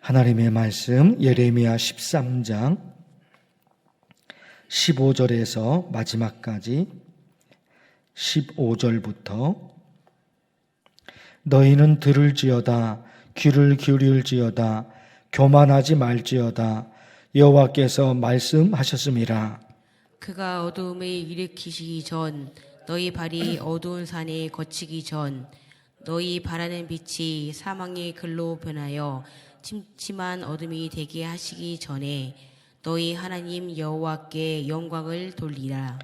하나님의 말씀 예레미야 13장 15절에서 마지막까지 15절부터 너희는 들을지어다 귀를 기울일지어다 교만하지 말지어다 여호와께서 말씀하셨음이라. 그가 어두움을 일으키시기 전 너희 발이 어두운 산에 거치기 전 너희 바라는 빛이 사망의 글로 변하여 침침한 어둠이 되게 하시기 전에 너희 하나님 여호와께 영광을 돌리라.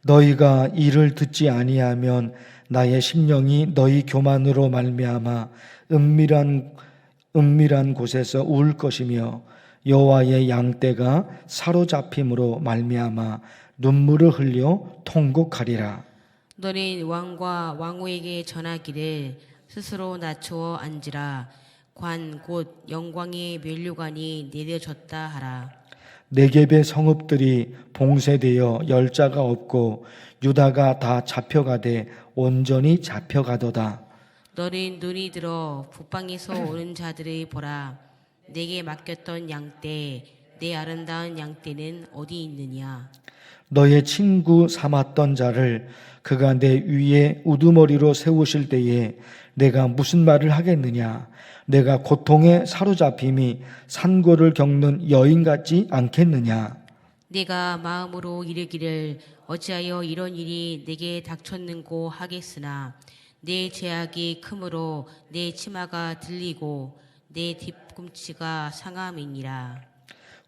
너희가 이를 듣지 아니하면 나의 심령이 너희 교만으로 말미암아 은밀한 곳에서 울 것이며 여호와의 양떼가 사로잡힘으로 말미암아 눈물을 흘려 통곡하리라. 너는 왕과 왕후에게 전하기를 스스로 낮추어 앉으라. 관 곧 영광의 면류관이 내려졌다 하라. 네겝의 성읍들이 봉쇄되어 열자가 없고 유다가 다 잡혀가되 온전히 잡혀가도다. 너는 눈이 들어 북방에서 오는 자들을 보라. 내게 맡겼던 양떼 내 아름다운 양떼는 어디 있느냐. 너의 친구 삼았던 자를 그가 내 위에 우두머리로 세우실 때에 내가 무슨 말을 하겠느냐. 내가 고통에 사로잡힘이 산고를 겪는 여인 같지 않겠느냐. 내가 마음으로 이르기를 어찌하여 이런 일이 내게 닥쳤는고 하겠으나 내 죄악이 크므로 내 치마가 들리고 내 뒤꿈치가 상함이니라.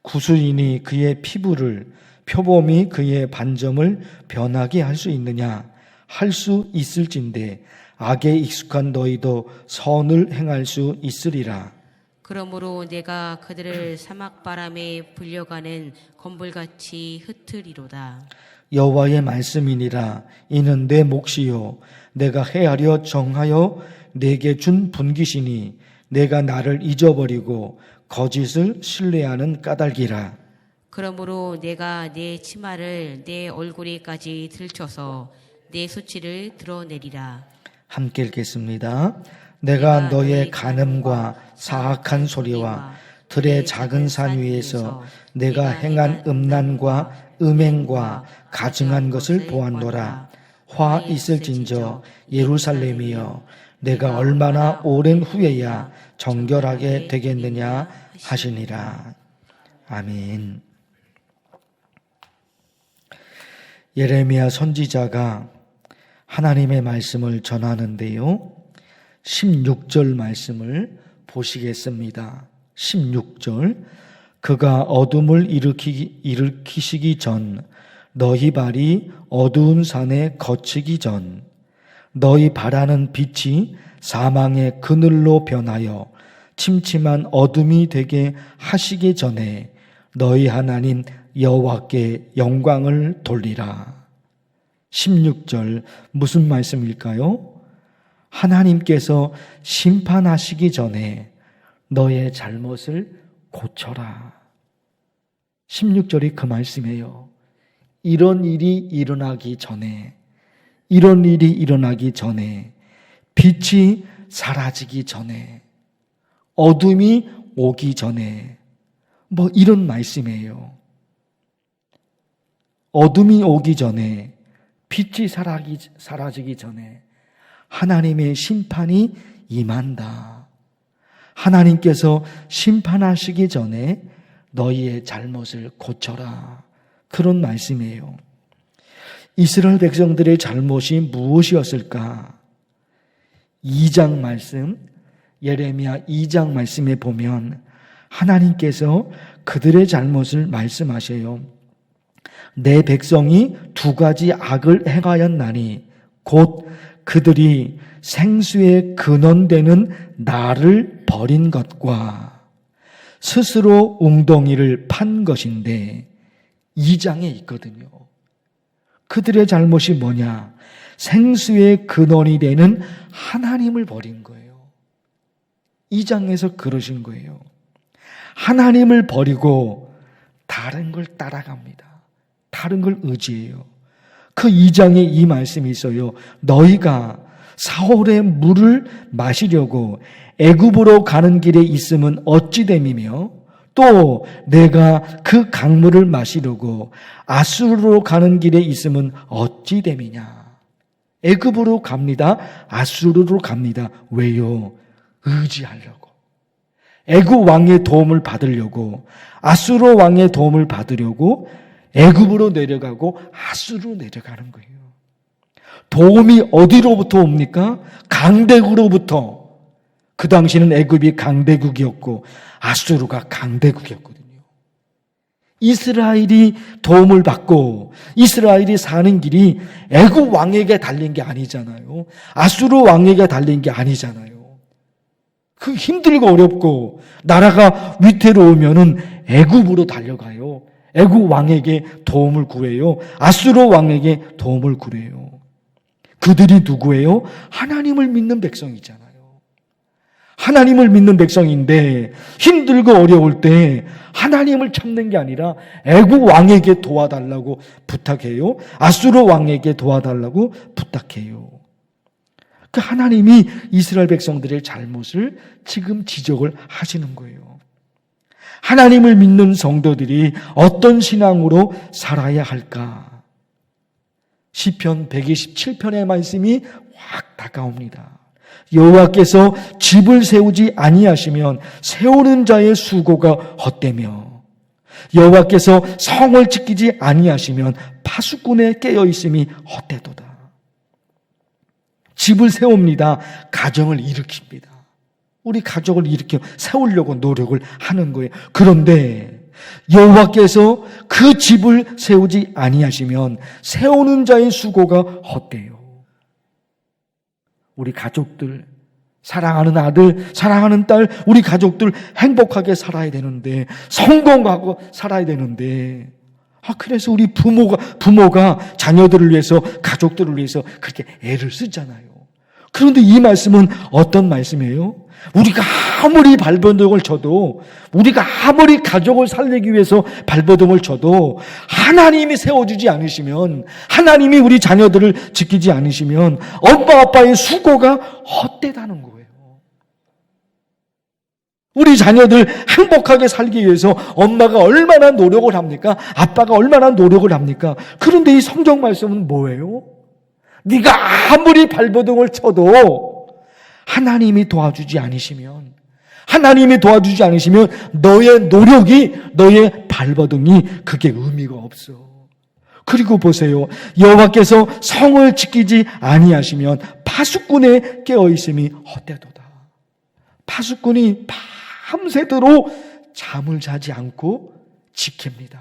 구수인이 그의 피부를 표범이 그의 반점을 변하게 할 수 있느냐. 할 수 있을진데 악에 익숙한 너희도 선을 행할 수 있으리라. 그러므로 내가 그들을 사막바람에 불려가는 건불같이 흩으리로다. 여호와의 말씀이니라. 이는 내 몫이요 내가 헤아려 정하여 내게 준 분깃이니 내가 나를 잊어버리고 거짓을 신뢰하는 까닭이라. 그러므로 내가 내 치마를 내 얼굴에까지 들쳐서 내 수치를 드러내리라. 함께 읽겠습니다. 내가 너의 간음과 사악한 소리와 들의 작은 산 위에서 내가 행한 음란과 음행과 가증한 것을 보았노라. 화 있을진저 예루살렘이여 내가 얼마나 오랜 후에야 정결하게 되겠느냐 하시니라. 아멘. 예레미야 선지자가 하나님의 말씀을 전하는데요. 16절 말씀을 보시겠습니다. 16절 그가 어둠을 일으키시기 전 너희 발이 어두운 산에 거치기 전 너희 바라는 빛이 사망의 그늘로 변하여 침침한 어둠이 되게 하시기 전에 너희 하나님 여호와께 영광을 돌리라. 16절 무슨 말씀일까요? 하나님께서 심판하시기 전에 너의 잘못을 고쳐라. 16절이 그 말씀이에요. 이런 일이 일어나기 전에 빛이 사라지기 전에 어둠이 오기 전에 이런 말씀이에요. 어둠이 오기 전에 빛이 사라지기 전에 하나님의 심판이 임한다. 하나님께서 심판하시기 전에 너희의 잘못을 고쳐라. 그런 말씀이에요. 이스라엘 백성들의 잘못이 무엇이었을까? 2장 말씀, 예레미야 2장 말씀에 보면 하나님께서 그들의 잘못을 말씀하셔요. 내 백성이 두 가지 악을 행하였나니 곧 그들이 생수의 근원되는 나를 버린 것과 스스로 웅덩이를 판 것인데 2장에 있거든요. 그들의 잘못이 뭐냐? 생수의 근원이 되는 하나님을 버린 거예요. 2장에서 그러신 거예요. 하나님을 버리고 다른 걸 따라갑니다. 다른 걸 의지해요. 그 2장에 이 말씀이 있어요. 너희가 사울의 물을 마시려고 애굽으로 가는 길에 있음은 어찌 됨이며 또 내가 그 강물을 마시려고 아수르로 가는 길에 있음은 어찌 됨이냐. 애굽으로 갑니다. 아수르로 갑니다. 왜요? 의지하려고. 애굽 왕의 도움을 받으려고, 아수르 왕의 도움을 받으려고 애굽으로 내려가고 아수르로 내려가는 거예요. 도움이 어디로부터 옵니까? 강대국으로부터. 그 당시는 애굽이 강대국이었고 아수르가 강대국이었거든요. 이스라엘이 도움을 받고 이스라엘이 사는 길이 애굽 왕에게 달린 게 아니잖아요. 아수르 왕에게 달린 게 아니잖아요. 그 힘들고 어렵고 나라가 위태로우면은 애굽으로 달려가요. 애굽 왕에게 도움을 구해요. 아수르 왕에게 도움을 구해요. 그들이 누구예요? 하나님을 믿는 백성이잖아요. 하나님을 믿는 백성인데 힘들고 어려울 때 하나님을 찾는 게 아니라 애굽 왕에게 도와달라고 부탁해요. 아수르 왕에게 도와달라고 부탁해요. 그 하나님이 이스라엘 백성들의 잘못을 지금 지적을 하시는 거예요. 하나님을 믿는 성도들이 어떤 신앙으로 살아야 할까? 시편 127편의 말씀이 확 다가옵니다. 여호와께서 집을 세우지 아니하시면 세우는 자의 수고가 헛되며 여호와께서 성을 지키지 아니하시면 파수꾼의 깨어 있음이 헛되도다. 집을 세웁니다. 가정을 일으킵니다. 우리 가족을 일으켜 세우려고 노력을 하는 거예요. 그런데 여호와께서 그 집을 세우지 아니하시면 세우는 자의 수고가 헛되요. 우리 가족들, 사랑하는 아들, 사랑하는 딸, 우리 가족들 행복하게 살아야 되는데, 성공하고 살아야 되는데, 그래서 우리 부모가 자녀들을 위해서, 가족들을 위해서 그렇게 애를 쓰잖아요. 그런데 이 말씀은 어떤 말씀이에요? 우리가 아무리 발버둥을 쳐도, 우리가 아무리 가족을 살리기 위해서 발버둥을 쳐도 하나님이 세워주지 않으시면, 하나님이 우리 자녀들을 지키지 않으시면 엄마 아빠의 수고가 헛되다는 거예요. 우리 자녀들 행복하게 살기 위해서 엄마가 얼마나 노력을 합니까? 아빠가 얼마나 노력을 합니까? 그런데 이 성경 말씀은 뭐예요? 네가 아무리 발버둥을 쳐도 하나님이 도와주지 않으시면, 너의 노력이, 너의 발버둥이 그게 의미가 없어. 그리고 보세요. 여호와께서 성을 지키지 아니하시면 파수꾼의 깨어있음이 헛되도다. 파수꾼이 밤새도록 잠을 자지 않고 지킵니다.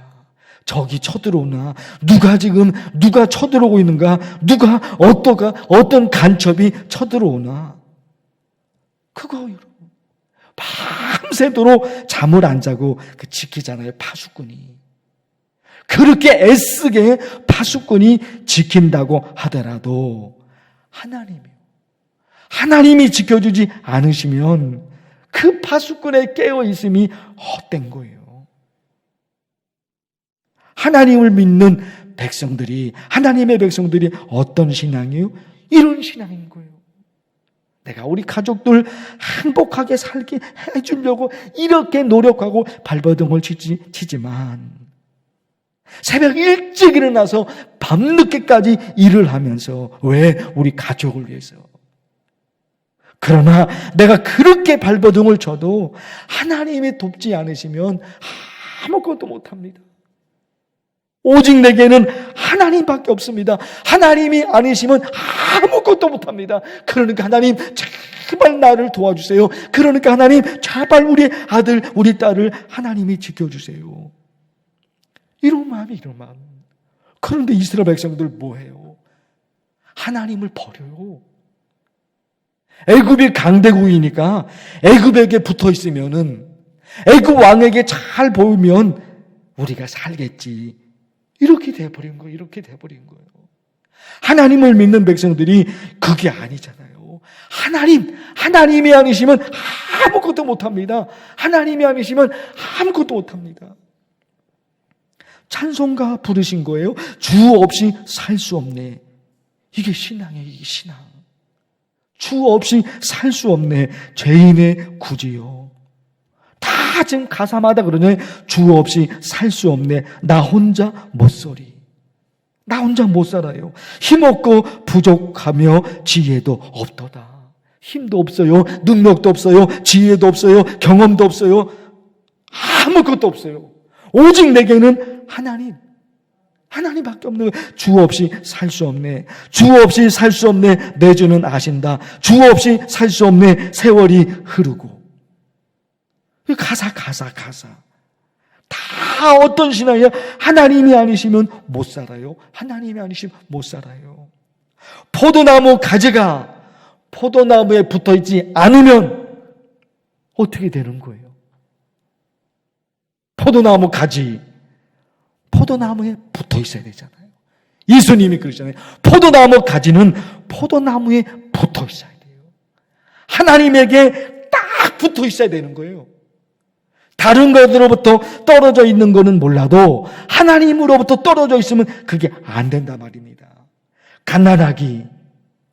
적이 쳐들어오나, 누가 쳐들어오고 있는가, 어떤 간첩이 쳐들어오나. 그거 여러분 밤새도록 잠을 안 자고 지키잖아요. 파수꾼이. 그렇게 애쓰게 파수꾼이 지킨다고 하더라도 하나님이 지켜주지 않으시면 그 파수꾼의 깨어있음이 헛된 거예요. 하나님을 믿는 백성들이, 하나님의 백성들이 어떤 신앙이에요? 이런 신앙인 거예요. 내가 우리 가족들 행복하게 살게 해주려고 이렇게 노력하고 발버둥을 치지만 새벽 일찍 일어나서 밤늦게까지 일을 하면서, 왜? 우리 가족을 위해서. 그러나 내가 그렇게 발버둥을 쳐도 하나님이 돕지 않으시면 아무것도 못합니다. 오직 내게는 하나님밖에 없습니다. 하나님이 아니시면 아무것도 못합니다. 그러니까 하나님 제발 나를 도와주세요. 그러니까 하나님 제발 우리 아들, 우리 딸을 하나님이 지켜주세요. 이런 마음. 그런데 이스라엘 백성들 뭐해요? 하나님을 버려요. 애굽이 강대국이니까 애굽에게 붙어 있으면은, 애굽 왕에게 잘 보이면 우리가 살겠지. 이렇게 돼버린 거예요. 하나님을 믿는 백성들이 그게 아니잖아요. 하나님이 아니시면 아무것도 못합니다. 찬송가 부르신 거예요. 주 없이 살 수 없네. 이게 신앙이에요. 이게 신앙. 주 없이 살 수 없네. 죄인의 구지요. 다 지금 가사마다 그러네. 주 없이 살 수 없네. 나 혼자 못소리. 나 혼자 못 살아요. 힘없고 부족하며 지혜도 없도다. 힘도 없어요. 능력도 없어요. 지혜도 없어요. 경험도 없어요. 아무것도 없어요. 오직 내게는 하나님밖에 없는 거예요. 주 없이 살 수 없네. 주 없이 살 수 없네. 내 주는 아신다. 주 없이 살 수 없네. 세월이 흐르고. 가사. 다 어떤 신앙이야? 하나님이 아니시면 못 살아요. 하나님이 아니시면 못 살아요. 포도나무 가지가 포도나무에 붙어있지 않으면 어떻게 되는 거예요? 포도나무 가지, 포도나무에 붙어 있어야 되잖아요. 예수님이 그러잖아요. 포도나무 가지는 포도나무에 붙어 있어야 돼요. 하나님에게 딱 붙어 있어야 되는 거예요. 다른 것으로부터 떨어져 있는 거는 몰라도 하나님으로부터 떨어져 있으면 그게 안 된단 말입니다.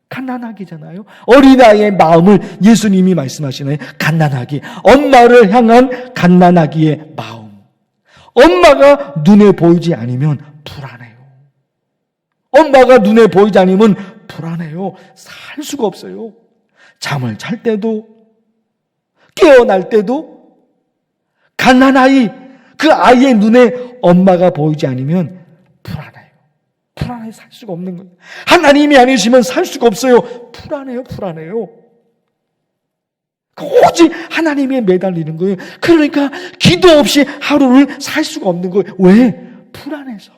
갓난아기잖아요. 어린아이의 마음을 예수님이 말씀하시나요? 갓난아기. 엄마를 향한 갓난아기의 마음. 엄마가 눈에 보이지 않으면 불안해요. 엄마가 눈에 보이지 않으면 불안해요. 살 수가 없어요. 잠을 잘 때도, 깨어날 때도, 갓난아이, 그 아이의 눈에 엄마가 보이지 않으면 불안해요. 불안해 살 수가 없는 거예요. 하나님이 아니시면 살 수가 없어요. 불안해요. 오직 하나님에 매달리는 거예요. 그러니까 기도 없이 하루를 살 수가 없는 거예요. 왜? 불안해서.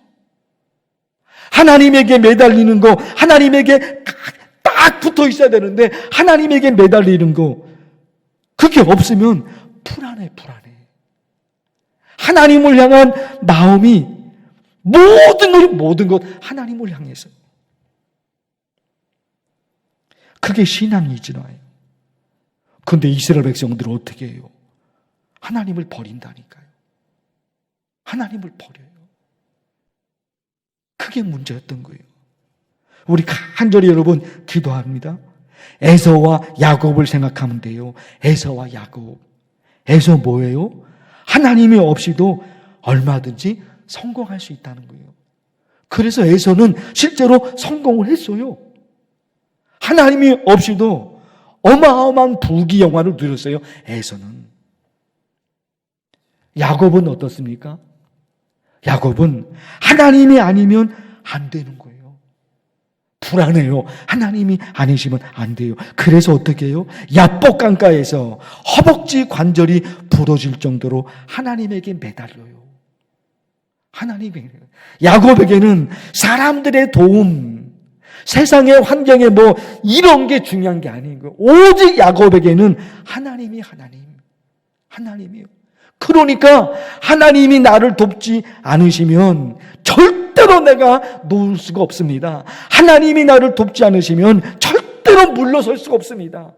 하나님에게 매달리는 거, 하나님에게 딱 붙어 있어야 되는데 하나님에게 매달리는 거, 그게 없으면 불안해. 하나님을 향한 마음이 모든 것 하나님을 향해서. 그게 신앙이잖아요. 그런데 이스라엘 백성들은 어떻게 해요? 하나님을 버린다니까요. 하나님을 버려요. 그게 문제였던 거예요. 우리 간절히 여러분 기도합니다. 에서와 야곱을 생각하면 돼요. 에서와 야곱. 에서 뭐예요? 하나님이 없이도 얼마든지 성공할 수 있다는 거예요. 그래서 에서는 실제로 성공을 했어요. 하나님이 없이도 어마어마한 부귀영화를 누렸어요. 에서는. 야곱은 어떻습니까? 야곱은 하나님이 아니면 안 되는 거예요. 불안해요. 하나님이 아니시면 안 돼요. 그래서 어떻게 해요? 야복 강가에서 허벅지 관절이 부러질 정도로 하나님에게 매달려요. 하나님에게. 야곱에게는 사람들의 도움, 세상의 환경에 뭐 이런 게 중요한 게 아닌 거예요. 오직 야곱에게는 하나님이에요. 그러니까 하나님이 나를 돕지 않으시면 절대로 내가 놓을 수가 없습니다. 하나님이 나를 돕지 않으시면 절대로 물러설 수가 없습니다.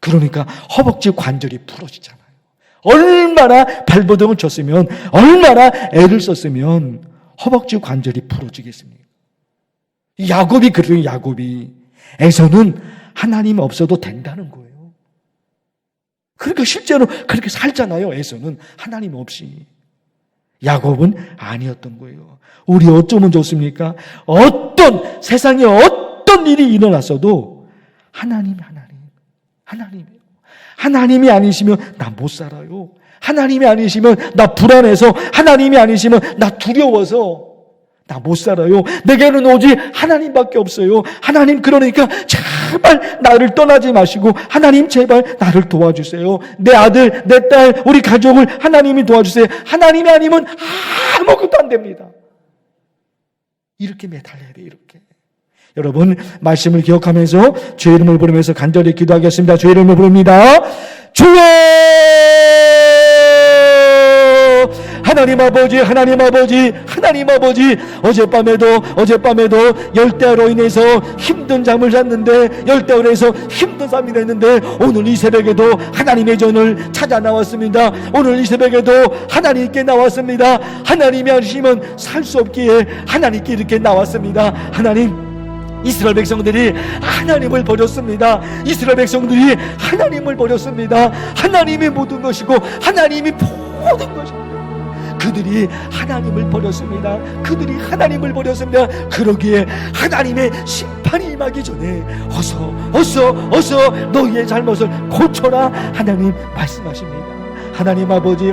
그러니까 허벅지 관절이 부러지잖아요. 얼마나 발버둥을 쳤으면, 얼마나 애를 썼으면 허벅지 관절이 부러지겠습니까? 야곱이 그래요. 야곱이. 에서는 하나님 없어도 된다는 거예요. 그러니까 실제로 그렇게 살잖아요. 에서는 하나님 없이. 야곱은 아니었던 거예요. 우리 어쩌면 좋습니까? 어떤 세상에 어떤 일이 일어났어도 하나님이에요. 하나님이 아니시면 나 못 살아요. 하나님이 아니시면 나 불안해서, 하나님이 아니시면 나 두려워서 나 못 살아요. 내게는 오직 하나님밖에 없어요. 하나님, 그러니까 제발 나를 떠나지 마시고 하나님 제발 나를 도와주세요. 내 아들, 내 딸, 우리 가족을 하나님이 도와주세요. 하나님이 아니면 아무것도 안 됩니다. 이렇게 매달려야 돼요. 이렇게. 여러분, 말씀을 기억하면서 주의 이름을 부르면서 간절히 기도하겠습니다. 주의 이름을 부릅니다. 주여! 하나님 아버지, 어젯밤에도 열대어로 인해서 힘든 잠을 잤는데, 열대어로 인해서 힘든 잠이 됐는데, 오늘 이 새벽에도 하나님의 전을 찾아 나왔습니다. 오늘 이 새벽에도 하나님께 나왔습니다. 하나님이 아니시면 살 수 없기에 하나님께 이렇게 나왔습니다. 하나님, 이스라엘 백성들이 하나님을 버렸습니다. 이스라엘 백성들이 하나님을 버렸습니다. 하나님이 모든 것이고 하나님이 모든 것입니다. 그들이 하나님을 버렸습니다. 그들이 하나님을 버렸습니다. 그러기에 하나님의 심판이 임하기 전에 어서 너희의 잘못을 고쳐라 하나님 말씀하십니다. 하나님 아버지,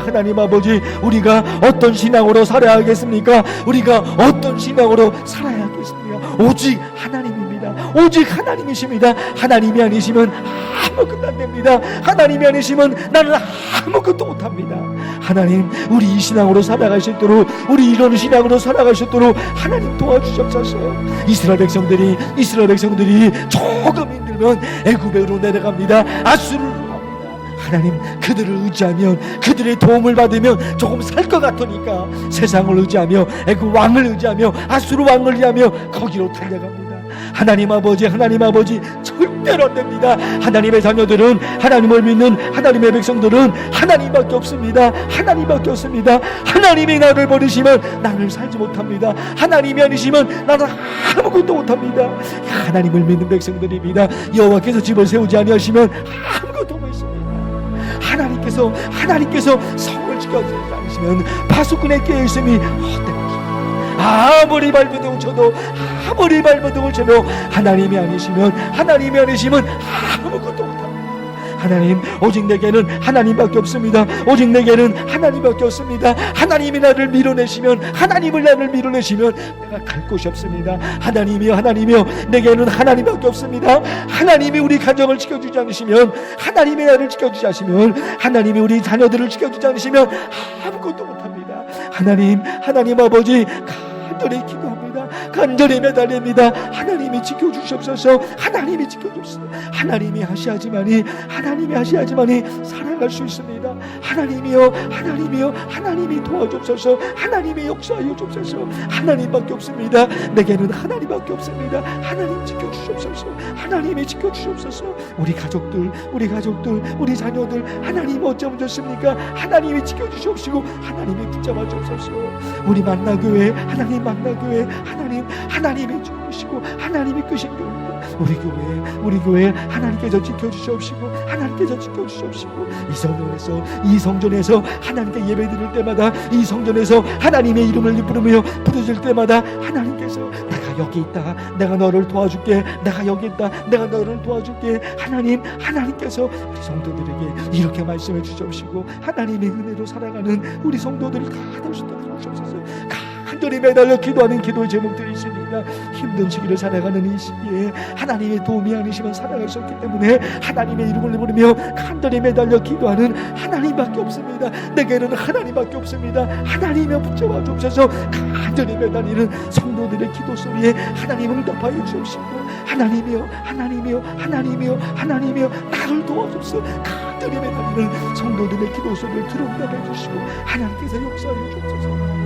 우리가 어떤 신앙으로 살아야 하겠습니까? 우리가 어떤 신앙으로 살아야 하겠습니까? 오직 하나님입니다. 오직 하나님이십니다. 하나님이 아니시면 아무것도 안 됩니다. 하나님이 아니시면 나는 아무것도 못합니다. 하나님, 우리 이 신앙으로 살아갈 수 있도록, 우리 이런 신앙으로 살아갈 수 있도록 하나님 도와주셨소서. 이스라엘 백성들이 조금 힘들면 애굽으로 내려갑니다. 아수르로. 하나님, 그들을 의지하면, 그들의 도움을 받으면 조금 살 것 같으니까 세상을 의지하며 애굽 왕을 의지하며 아수르 왕을 의지하며 거기로 달려갑니다. 하나님 아버지, 절대로 안 됩니다. 하나님의 자녀들은, 하나님을 믿는 하나님의 백성들은 하나님밖에 없습니다. 하나님밖에 없습니다. 하나님이 나를 버리시면 나는 살지 못합니다. 하나님이 아니시면 나는 아무것도 못합니다. 하나님을 믿는 백성들입니다. 여호와께서 집을 세우지 아니하시면 아무것도 못했습니다. 하나님께서 성을 지켜주지 않으시면 파수꾼의 깨어있음이 헛된 것입니다. 아무리 발버둥을 쳐도 하나님이 아니시면 아무것도 못합니다. 하나님, 오직 내게는 하나님밖에 없습니다. 오직 내게는 하나님밖에 없습니다. 하나님이 나를 밀어내시면 내가 갈 곳이 없습니다. 하나님이여, 내게는 하나님밖에 없습니다. 하나님이 우리 가정을 지켜주지 않으시면, 하나님이 나를 지켜주지 않으시면, 하나님이 우리 자녀들을 지켜주지 않으시면 아무것도 못합니다. 하나님 아버지, 간절히 기도합니다. 간절히 매달립니다. 하나님이 지켜주시옵소서. 하나님이 지켜주시옵소서. 하나님이 하시야지만이 살아갈 수 있습니다. 하나님이여, 하나님이 도와주옵소서. 하나님이 역사하여 주옵소서. 하나님밖에 없습니다. 내게는 하나님밖에 없습니다. 하나님 지켜주시옵소서. 하나님이 지켜주시옵소서. 우리 가족들, 우리 자녀들, 하나님 어쩌면 좋습니까? 하나님이 지켜주시옵시고 하나님이 붙잡아 주옵소서. 우리 만나교회, 하나님이 주시고 하나님이 끄신 교회, 우리 교회 하나님께서 지켜주시옵시고 이 성전에서 하나님께 예배드릴 때마다, 이 성전에서 하나님의 이름을 부르며 부르실 때마다 하나님께서 내가 여기 있다, 내가 너를 도와줄게, 내가 여기 있다, 내가 너를 도와줄게. 하나님께서 우리 성도들에게 이렇게 말씀해 주시옵시고 하나님의 은혜로 살아가는 우리 성도들을 다 될 수 있도록 주옵소서. 간절히 매달려 기도하는 기도의 제목들이 있습니다. 힘든 시기를 살아가는 이 시기에 하나님의 도움이 아니시면 살아갈 수 없기 때문에 하나님의 이름을 부르며 간절히 매달려 기도하는 하나님밖에 없습니다. 내게는 하나님밖에 없습니다. 하나님이여 붙잡아 주옵소서. 간절히 매달리는 성도들의 기도 소리에 하나님 응답하여 주옵시고 하나님이여 나를 도와주옵소서. 간절히 매달리는 성도들의 기도 소리를 들어응답해 주시고 하나님께서 역사하여 주옵소서.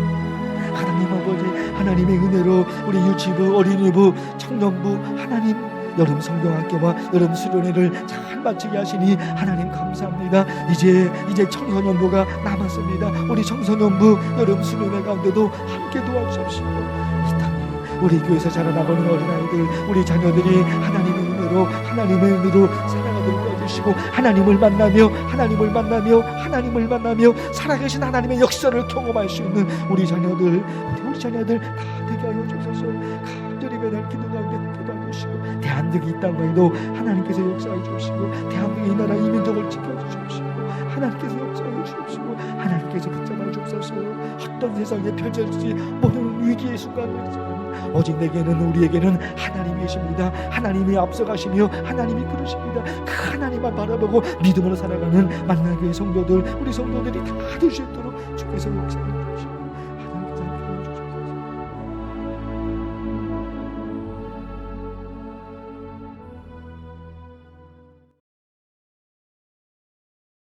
하나님 아버지, 하나님의 은혜로 우리 유치부, 어린이부, 청년부, 하나님 여름 성경학교와 여름 수련회를 잘 마치게 하시니 하나님 감사합니다. 이제 청소년부가 남았습니다. 우리 청소년부 여름 수련회 가운데도 함께 도와주십시오. 이 땅에 우리 교회에서 자라나가는 어린아이들, 우리 자녀들이 하나님의 은혜로 살아가도록 도와주시고 하나님을 만나며 살아계신 하나님의 역사를 경험할 수 있는 우리 자녀들 다 되게 하여 주소서. 간절히 매달 기도 가운데 기도하시고 대한민국이 이 땅에도 하나님께서 역사해 주시고 대한민국의 이 나라 이 민족을 지켜주시옵시고 하나님께서 역사해 주시옵시고 하나님께서 붙잡아 주옵소서. 어떤 세상에 펼쳐질지 모든 위기의 순간이지만 오직 우리에게는 하나님이 계십니다. 하나님이 앞서가시며 하나님이 그러십니다. 그 하나님만 바라보고 믿음으로 살아가는 만나교회 성도들, 우리 성도들이 다 될 수 있도록 주께서 역사해 주십시오.